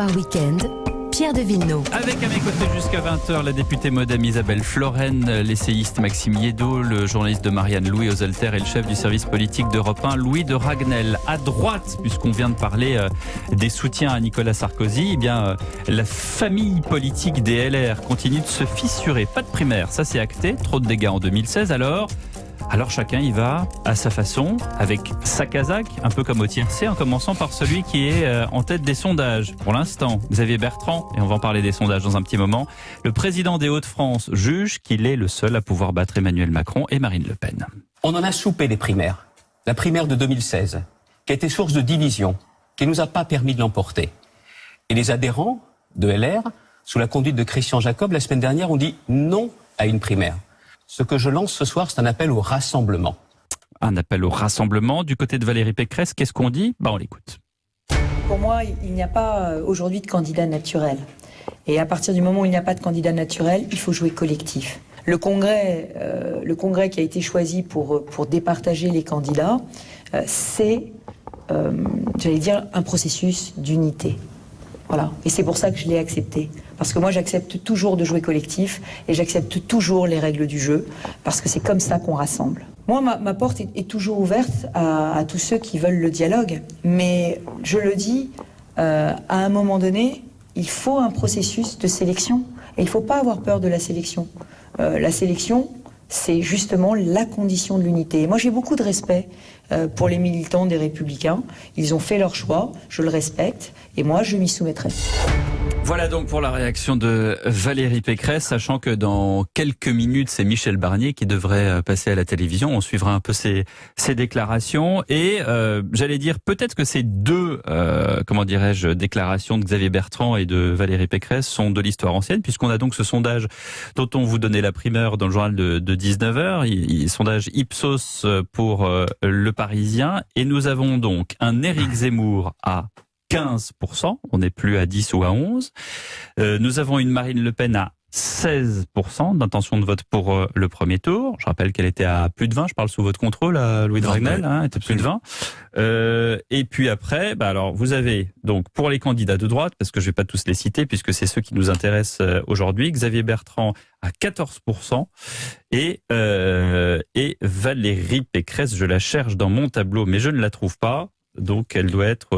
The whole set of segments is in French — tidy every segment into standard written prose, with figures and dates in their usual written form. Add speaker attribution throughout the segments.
Speaker 1: Week-end, Pierre de Villeneuve.
Speaker 2: Avec à mes côtés jusqu'à 20h, la députée Modem Isabelle Floren, l'essayiste Maxime Yeddo, le journaliste de Marianne Louis aux Alters et le chef du service politique d'Europe 1, Louis de Ragnel. À droite, puisqu'on vient de parler des soutiens à Nicolas Sarkozy, eh bien, la famille politique des LR continue de se fissurer. Pas de primaire, ça c'est acté. Trop de dégâts en 2016, alors chacun y va à sa façon, avec sa casaque, un peu comme au tiercé, en commençant par celui qui est en tête des sondages. Pour l'instant, Xavier Bertrand, et on va en parler des sondages dans un petit moment, le président des Hauts-de-France juge qu'il est le seul à pouvoir battre Emmanuel Macron et Marine Le Pen.
Speaker 3: On en a soupé des primaires. La primaire de 2016, qui a été source de division, qui ne nous a pas permis de l'emporter. Et les adhérents de LR, sous la conduite de Christian Jacob, la semaine dernière, ont dit non à une primaire. Ce que je lance ce soir, c'est un appel au rassemblement.
Speaker 2: Un appel au rassemblement. Du côté de Valérie Pécresse, qu'est-ce qu'on dit ? On l'écoute.
Speaker 4: Pour moi, il n'y a pas aujourd'hui de candidat naturel. Et à partir du moment où il n'y a pas de candidat naturel, il faut jouer collectif. Le congrès qui a été choisi pour départager les candidats, c'est, un processus d'unité. Voilà. Et c'est pour ça que je l'ai accepté. Parce que moi, j'accepte toujours de jouer collectif et j'accepte toujours les règles du jeu parce que c'est comme ça qu'on rassemble. Moi, ma porte est toujours ouverte à tous ceux qui veulent le dialogue. Mais je le dis, à un moment donné, il faut un processus de sélection. Et il ne faut pas avoir peur de la sélection. La sélection, c'est justement la condition de l'unité. Et moi, j'ai beaucoup de respect pour les militants des Républicains. Ils ont fait leur choix, je le respecte, et moi, je m'y soumettrai.
Speaker 2: Voilà donc pour la réaction de Valérie Pécresse, sachant que dans quelques minutes, c'est Michel Barnier qui devrait passer à la télévision. On suivra un peu ses déclarations et j'allais dire peut-être que ces deux, déclarations de Xavier Bertrand et de Valérie Pécresse sont de l'histoire ancienne, puisqu'on a donc ce sondage dont on vous donnait la primeur dans le journal de 19h, sondage Ipsos pour Le Parisien, et nous avons donc un Éric Zemmour à 15%, on n'est plus à 10 ou à 11. Nous avons une Marine Le Pen à 16% d'intention de vote pour le premier tour. Je rappelle qu'elle était à plus de 20, je parle sous votre contrôle, Louis de Ragnel, était plus de 20. Et puis après, alors vous avez donc pour les candidats de droite, parce que je vais pas tous les citer puisque c'est ceux qui nous intéressent aujourd'hui, Xavier Bertrand à 14% et Valérie Pécresse, je la cherche dans mon tableau mais je ne la trouve pas. Donc elle doit être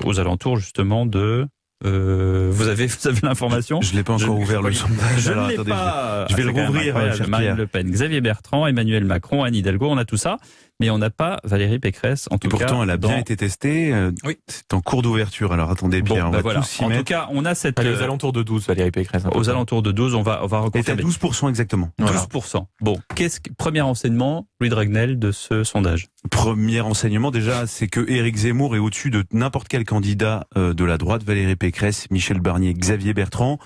Speaker 2: aux alentours justement de... vous avez l'information ?
Speaker 5: Je l'ai pas encore ouvert le sondage.
Speaker 2: Je ne l'ai pas.
Speaker 5: Je vais le rouvrir.
Speaker 2: Marine Le Pen, Xavier Bertrand, Emmanuel Macron, Anne Hidalgo, on a tout ça. Mais on n'a pas Valérie Pécresse, en tout cas.
Speaker 5: Pourtant, elle a bien été testée.
Speaker 2: Oui.
Speaker 5: C'est en cours d'ouverture. Alors attendez, Pierre, on va tous s'y mettre.
Speaker 2: En tout cas, on a cette...
Speaker 6: aux alentours de 12, Valérie Pécresse.
Speaker 2: Aux alentours de 12, on va reconfirmer.
Speaker 5: Elle est à 12% exactement.
Speaker 2: 12%. Bon, premier enseignement, Louis de Ragnel, de ce sondage?
Speaker 5: Premier enseignement, déjà, c'est que Éric Zemmour est au-dessus de n'importe quel candidat de la droite, Valérie Pécresse, Michel Barnier, Xavier Bertrand.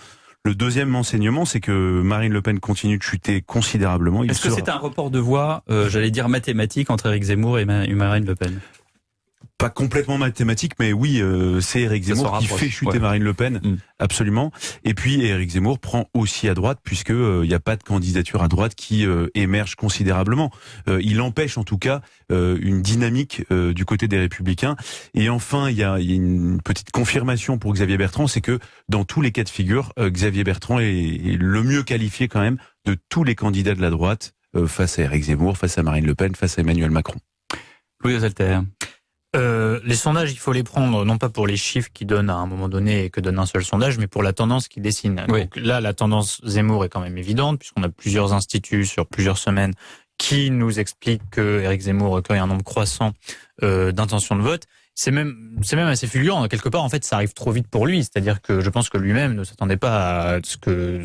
Speaker 5: Le deuxième enseignement, c'est que Marine Le Pen continue de chuter considérablement.
Speaker 2: Est-ce que c'est un report de voix, mathématique entre Éric Zemmour et Marine LePen?
Speaker 5: Pas complètement mathématique, mais oui, c'est Éric Zemmour qui fait chuter Marine Le Pen, absolument. Et puis Éric Zemmour prend aussi à droite, puisque il n'y a pas de candidature à droite qui émerge considérablement. Il empêche en tout cas une dynamique du côté des Républicains. Et enfin, il y a une petite confirmation pour Xavier Bertrand, c'est que dans tous les cas de figure, Xavier Bertrand est le mieux qualifié quand même de tous les candidats de la droite face à Éric Zemmour, face à Marine Le Pen, face à Emmanuel Macron.
Speaker 2: Louis aux Alters.
Speaker 6: Les sondages, il faut les prendre non pas pour les chiffres qui donnent à un moment donné et que donne un seul sondage, mais pour la tendance qui dessine.
Speaker 2: Oui.
Speaker 6: Donc là, la tendance Zemmour est quand même évidente, puisqu'on a plusieurs instituts sur plusieurs semaines qui nous expliquent que Éric Zemmour recueille un nombre croissant d'intentions de vote. C'est même assez fulgurant. Quelque part, en fait, ça arrive trop vite pour lui. C'est-à-dire que je pense que lui-même ne s'attendait pas à ce que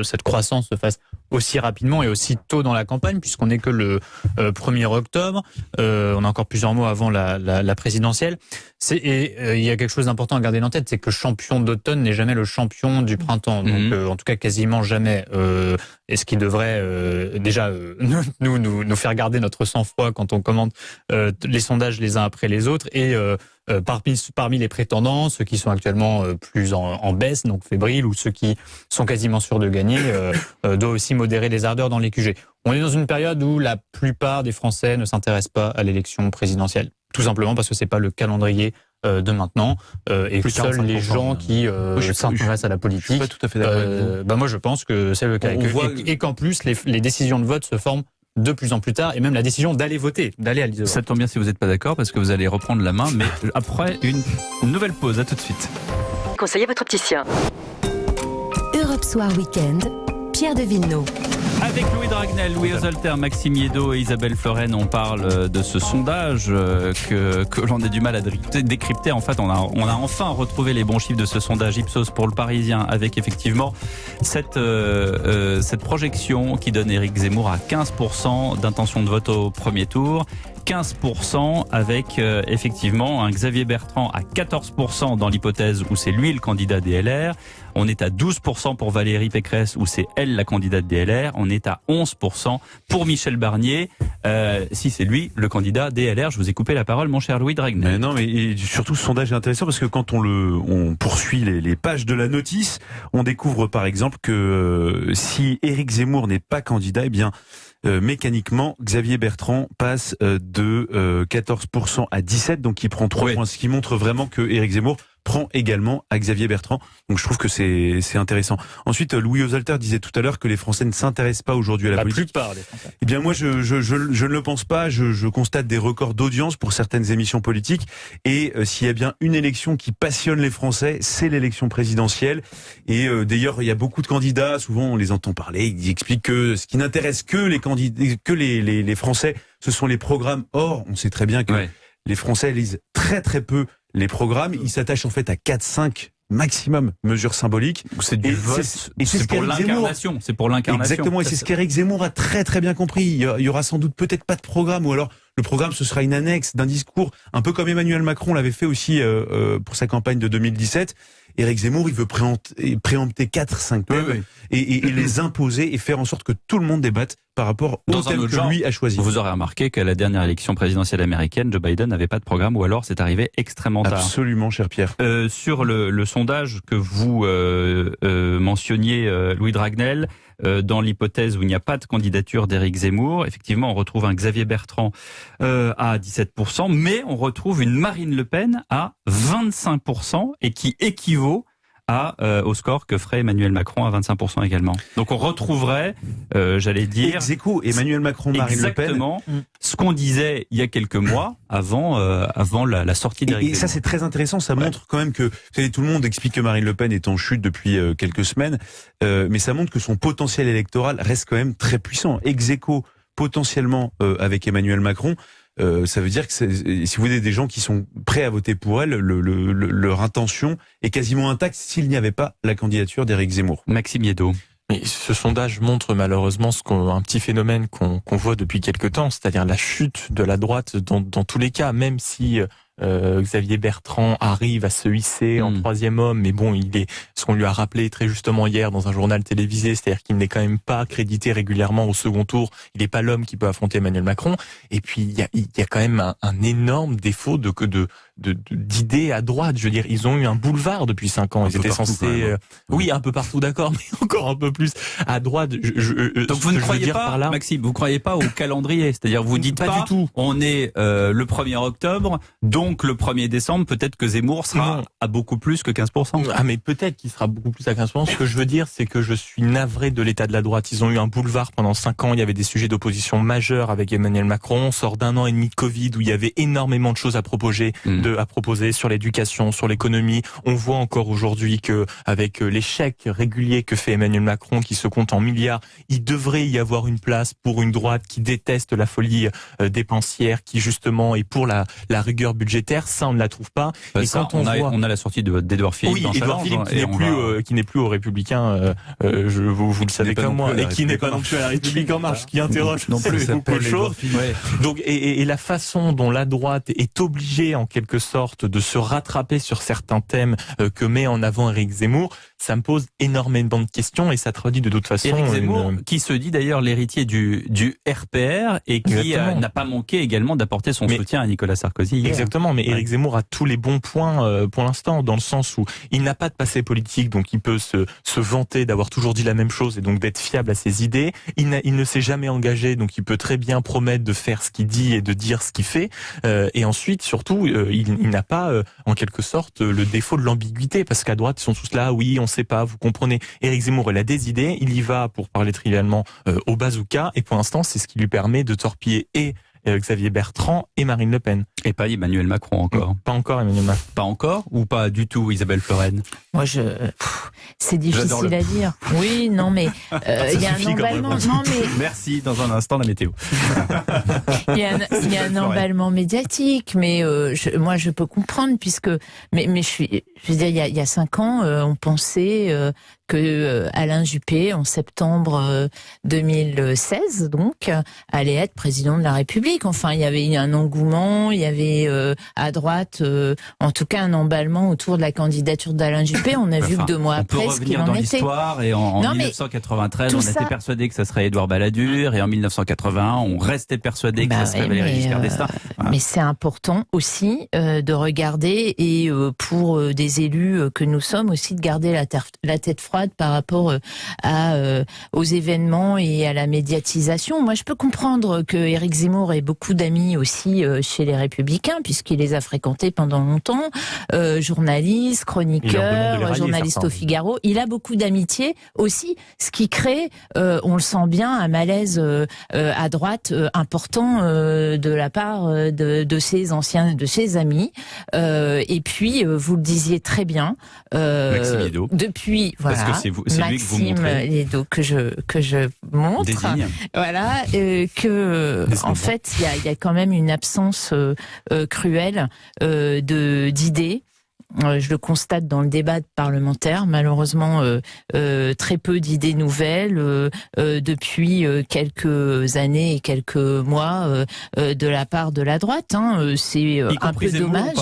Speaker 6: cette croissance se fasse aussi rapidement et aussi tôt dans la campagne, puisqu'on n'est que le 1er octobre. On a encore plusieurs mois avant la présidentielle. Il y a quelque chose d'important à garder en tête, c'est que champion d'automne n'est jamais le champion du printemps. Donc, en tout cas, quasiment jamais. Et ce qui devrait déjà nous faire garder notre sang-froid quand on commente les sondages les uns après les autres. Et parmi les prétendants, ceux qui sont actuellement plus en baisse, donc fébriles, ou ceux qui sont quasiment sûrs de gagner, doivent aussi modérer les ardeurs dans les QG. On est dans une période où la plupart des Français ne s'intéressent pas à l'élection présidentielle. Tout simplement parce que c'est pas le calendrier de maintenant, et que seuls les gens qui s'intéressent à la politique.
Speaker 5: Je suis pas tout à fait d'accord.
Speaker 6: Moi, je pense que c'est le cas, et qu'en plus les décisions de vote se forment de plus en plus tard, et même la décision d'aller voter, d'aller à l'ISO.
Speaker 2: Ça tombe bien si vous n'êtes pas d'accord, parce que vous allez reprendre la main, mais après une nouvelle pause. À tout de suite.
Speaker 1: Conseillez votre opticien. Europe Soir Weekend, Pierre de Villeneuve.
Speaker 2: Avec Louis Dragnel, Louis Osolter, Maxime Yedot et Isabelle Floren, on parle de ce sondage que l'on a du mal à décrypter. En fait, on a enfin retrouvé les bons chiffres de ce sondage Ipsos pour le Parisien, avec effectivement cette projection qui donne Éric Zemmour à 15% d'intention de vote au premier tour. 15% avec effectivement un Xavier Bertrand à 14% dans l'hypothèse où c'est lui le candidat des LR. On est à 12% pour Valérie Pécresse où c'est elle la candidate des LR. On est à 11% pour Michel Barnier si c'est lui le candidat des LR. Je vous ai coupé la parole, mon cher Louis Dragnel.
Speaker 5: Mais non, mais et surtout ce sondage est intéressant parce que quand on poursuit les pages de la notice, on découvre par exemple que si Éric Zemmour n'est pas candidat, eh bien mécaniquement, Xavier Bertrand passe de 14% à 17%, donc il prend 3 points, ce qui montre vraiment que Éric Zemmour prend également à Xavier Bertrand. Donc je trouve que c'est intéressant. Ensuite, Louis Osolter disait tout à l'heure que les Français ne s'intéressent pas aujourd'hui à la politique.
Speaker 6: La plupart des Français.
Speaker 5: Eh bien moi, je ne le pense pas. Je constate des records d'audience pour certaines émissions politiques. Et s'il y a bien une élection qui passionne les Français, c'est l'élection présidentielle. Et d'ailleurs, il y a beaucoup de candidats. Souvent, on les entend parler. Ils expliquent que ce qui n'intéresse que les candidats, que les Français, ce sont les programmes. Or, on sait très bien que les Français lisent très très peu les programmes. Ils s'attachent en fait à 4-5 maximum mesures symboliques.
Speaker 2: C'est du vote. C'est pour l'incarnation. C'est pour l'incarnation.
Speaker 5: Exactement. Et c'est ce qu'Éric Zemmour a très très bien compris. Il y aura sans doute peut-être pas de programme, ou alors le programme ce sera une annexe d'un discours, un peu comme Emmanuel Macron l'avait fait aussi pour sa campagne de 2017. Éric Zemmour, il veut préempter 4-5 thèmes et les imposer et faire en sorte que tout le monde débatte par rapport au thème que lui a choisi.
Speaker 2: Vous aurez remarqué qu'à la dernière élection présidentielle américaine, Joe Biden n'avait pas de programme, ou alors c'est arrivé extrêmement tard.
Speaker 5: Absolument, cher Pierre.
Speaker 2: Sur le sondage que vous mentionniez, Louis Dragnel, dans l'hypothèse où il n'y a pas de candidature d'Éric Zemmour, effectivement, on retrouve un Xavier Bertrand à 17%, mais on retrouve une Marine Le Pen à 25% et qui équivaut au score que ferait Emmanuel Macron à 25% également. Donc on retrouverait, j'allais dire...
Speaker 5: Ex-aequo, Emmanuel Macron, Marine Le Pen.
Speaker 2: Exactement ce qu'on disait il y a quelques mois avant la sortie d'Éric Zemmour.
Speaker 5: Et ça c'est très intéressant, ça montre quand même que, vous savez, tout le monde explique que Marine Le Pen est en chute depuis quelques semaines, mais ça montre que son potentiel électoral reste quand même très puissant. Ex-aequo potentiellement avec Emmanuel Macron. Ça veut dire que si vous avez des gens qui sont prêts à voter pour elle, leur intention est quasiment intacte s'il n'y avait pas la candidature d'Éric Zemmour.
Speaker 2: Maxime Yedot.
Speaker 7: Mais ce sondage montre malheureusement un petit phénomène qu'on voit depuis quelque temps, c'est-à-dire la chute de la droite dans tous les cas, même si Xavier Bertrand arrive à se hisser en troisième homme, mais bon, ce qu'on lui a rappelé très justement hier dans un journal télévisé, c'est-à-dire qu'il n'est quand même pas crédité régulièrement au second tour, il n'est pas l'homme qui peut affronter Emmanuel Macron, et puis il y a quand même un énorme défaut d'idées à droite. Je veux dire, ils ont eu un boulevard depuis 5 ans, ils étaient censés, oui, un peu partout, d'accord, mais encore un peu plus à droite.
Speaker 2: Donc vous ne croyez pas, Maxime, vous croyez pas au calendrier, c'est-à-dire vous dites pas
Speaker 7: du tout.
Speaker 2: On est le 1er octobre, donc le 1er décembre, peut-être que Zemmour sera à beaucoup plus que 15%.
Speaker 7: Ah mais peut-être qu'il sera beaucoup plus à 15%. Ce que je veux dire, c'est que je suis navré de l'état de la droite. Ils ont eu un boulevard pendant 5 ans, il y avait des sujets d'opposition majeurs avec Emmanuel Macron. On sort d'un an et demi de Covid où il y avait énormément de choses à proposer sur l'éducation, sur l'économie. On voit encore aujourd'hui que avec les chèques réguliers que fait Emmanuel Macron, qui se compte en milliards, il devrait y avoir une place pour une droite qui déteste la folie dépensière, qui justement est pour la rigueur budgétaire. Ça, on ne la trouve pas.
Speaker 2: Et quand on a la sortie d'Edouard Philippe dans
Speaker 7: Édouard Philippe qui n'est plus aux Républicains, vous le savez comme moi, et qui n'est pas non plus à la République en marche, qui interroge non plus beaucoup de choses. Donc, et la façon dont la droite est obligée en quelque sorte de se rattraper sur certains thèmes que met en avant Éric Zemmour, ça me pose énormément de questions et ça traduit de toute façon.
Speaker 2: Éric Zemmour, qui se dit d'ailleurs l'héritier du RPR et qui n'a pas manqué également d'apporter son soutien à Nicolas Sarkozy.
Speaker 7: Exactement, mais Éric Zemmour a tous les bons points pour l'instant, dans le sens où il n'a pas de passé politique, donc il peut se vanter d'avoir toujours dit la même chose et donc d'être fiable à ses idées. Il ne s'est jamais engagé, donc il peut très bien promettre de faire ce qu'il dit et de dire ce qu'il fait. Et ensuite, surtout, il il n'a pas, en quelque sorte, le défaut de l'ambiguïté, parce qu'à droite, ils sont tous là, oui, on sait pas, vous comprenez. Éric Zemmour, il a des idées, il y va, pour parler trivialement, au bazooka, et pour l'instant, c'est ce qui lui permet de torpiller et Xavier Bertrand et Marine Le Pen.
Speaker 2: Et pas Emmanuel Macron encore.
Speaker 7: Pas encore Emmanuel Macron.
Speaker 2: Pas encore ou pas du tout Isabelle Florennes?
Speaker 8: Moi, c'est difficile à dire. Oui, non, mais il y a un emballement. Non, mais
Speaker 2: merci. Dans un instant, la météo.
Speaker 8: Il y a un emballement médiatique, mais moi, je peux comprendre puisque, mais je veux dire, il y a 5 ans, on pensait que Alain Juppé, en septembre 2016, donc, allait être président de la République. Enfin, il y avait un engouement, il y avait à droite, en tout cas, un emballement autour de la candidature d'Alain Juppé. On a vu que 2 mois après ce qu'il en était. On peut revenir dans
Speaker 2: l'histoire et en 1993, on était persuadé que ça serait Édouard Balladur et en 1981, on restait persuadé que ça serait Valéry Giscard d'Estaing. Voilà.
Speaker 8: Mais c'est important aussi de regarder et pour des élus que nous sommes aussi de garder la tête froide par rapport aux événements et à la médiatisation. Moi, je peux comprendre que Éric Zemmour ait beaucoup d'amis aussi chez les Républicains, puisqu'il les a fréquentés pendant longtemps, journaliste, chroniqueur, journaliste au Figaro. Il a beaucoup d'amitié aussi, ce qui crée, on le sent bien, un malaise à droite important de la part de ses amis. Et puis, vous le disiez très bien,
Speaker 2: Maxime Edo.
Speaker 8: Depuis, voilà,
Speaker 2: parce que c'est lui que vous montrez.
Speaker 8: Maxime Edo que je montre.
Speaker 2: Désigne.
Speaker 8: Voilà, en fait, il y a quand même une absence cruelle d'idées. Je le constate dans le débat parlementaire, malheureusement très peu d'idées nouvelles depuis quelques années et quelques mois de la part de la droite. C'est un peu dommage,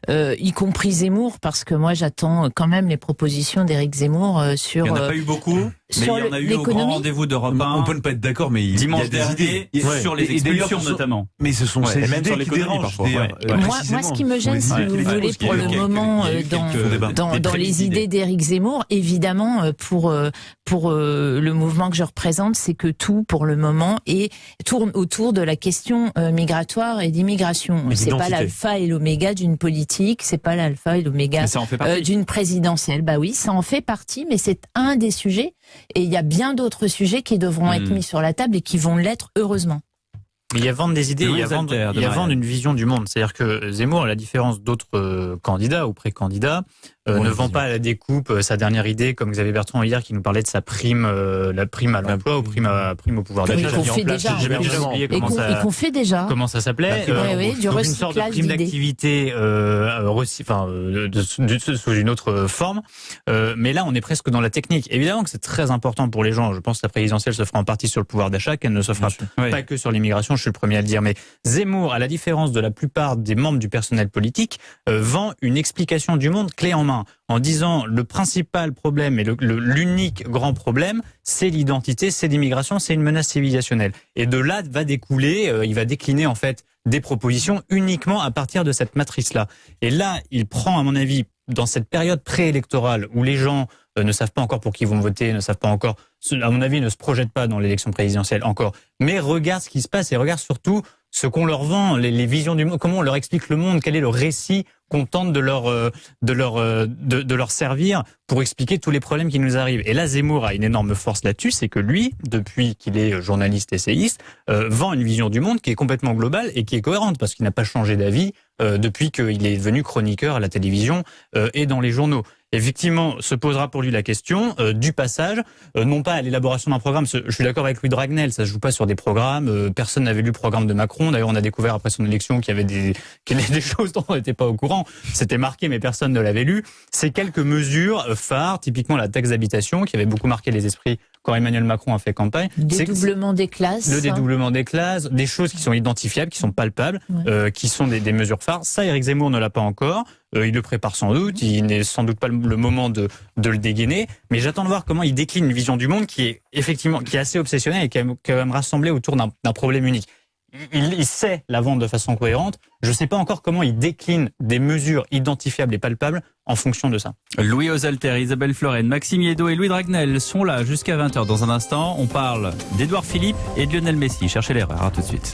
Speaker 8: y compris Zemmour, parce que moi j'attends quand même les propositions d'Éric Zemmour sur...
Speaker 2: Il n'y en a pas eu beaucoup, mais il y en a eu au grand rendez-vous d'Europe 1.
Speaker 5: On peut ne pas être d'accord, mais
Speaker 2: dimanche dernier, sur les expulsions notamment.
Speaker 5: Mais ce sont ces idées qui dérangent.
Speaker 8: Moi, ce qui me gêne, si vous voulez, pour le moment, dans les idées d'Éric Zemmour, évidemment, pour le mouvement que je représente, c'est que tout, pour le moment, tourne autour de la question migratoire et d'immigration. C'est pas l'alpha et l'oméga d'une politique, c'est pas l'alpha et l'oméga d'une présidentielle. Bah oui, ça en fait partie, mais c'est un des sujets. Et il y a bien d'autres sujets qui devront être mis sur la table et qui vont l'être, heureusement.
Speaker 6: Mais il y a vendre des idées, il y a vendre une vision du monde. C'est-à-dire que Zemmour, à la différence d'autres candidats ou pré-candidats, ne vend pas à la découpe sa dernière idée, comme Xavier Bertrand hier qui nous parlait de sa prime, la prime à l'emploi ou prime au pouvoir d'achat.
Speaker 8: Qu'on fait déjà. Et qu'on fait déjà.
Speaker 6: Comment ça s'appelait?
Speaker 8: Du
Speaker 6: une sorte de prime d'activité, sous une autre forme. Mais là, on est presque dans la technique. Évidemment que c'est très important pour les gens. Je pense que la présidentielle se fera en partie sur le pouvoir d'achat, qu'elle ne se fera pas que sur l'immigration. Je suis le premier à le dire. Mais Zemmour, à la différence de la plupart des membres du personnel politique, vend une explication du monde clé en main, en disant le principal problème et l'unique grand problème, c'est l'identité, c'est l'immigration, c'est une menace civilisationnelle. Et de là va découler, il va décliner en fait des propositions uniquement à partir de cette matrice-là. Et là, il prend, à mon avis, dans cette période préélectorale où les gens ne savent pas encore pour qui ils vont voter, ne savent pas encore, à mon avis, ne se projettent pas dans l'élection présidentielle encore, mais regardent ce qui se passe et regardent surtout ce qu'on leur vend, les visions du monde, comment on leur explique le monde, quel est le récit qu'on tente de leur servir pour expliquer tous les problèmes qui nous arrivent. Et là, Zemmour a une énorme force là-dessus, c'est que lui, depuis qu'il est journaliste essayiste, vend une vision du monde qui est complètement globale et qui est cohérente, parce qu'il n'a pas changé d'avis depuis qu'il est devenu chroniqueur à la télévision et dans les journaux. Effectivement, se posera pour lui la question du passage, non pas à l'élaboration d'un programme. Je suis d'accord avec Louis Dragnel, ça se joue pas sur des programmes. Personne n'avait lu le programme de Macron. D'ailleurs, on a découvert après son élection qu'il y avait des choses dont on n'était pas au courant. C'était marqué, mais personne ne l'avait lu. C'est quelques mesures phares, typiquement la taxe d'habitation, qui avait beaucoup marqué les esprits quand Emmanuel Macron a fait campagne.
Speaker 8: Dédoublement des classes.
Speaker 6: Le dédoublement des classes, des choses qui sont identifiables, qui sont palpables, qui sont des mesures phares. Ça, Éric Zemmour ne l'a pas encore. Il le prépare sans doute. Il n'est sans doute pas le moment de le dégainer. Mais j'attends de voir comment il décline une vision du monde qui est effectivement, qui est assez obsessionnelle et qui va me rassembler autour d'un problème unique. Il sait la vendre de façon cohérente. Je ne sais pas encore comment il décline des mesures identifiables et palpables en fonction de ça.
Speaker 2: Louis Osalter, Isabelle Florennes, Maxime Edo et Louis Dragnel sont là jusqu'à 20h. Dans un instant, on parle d'Édouard Philippe et de Lionel Messi. Cherchez l'erreur, à tout de suite.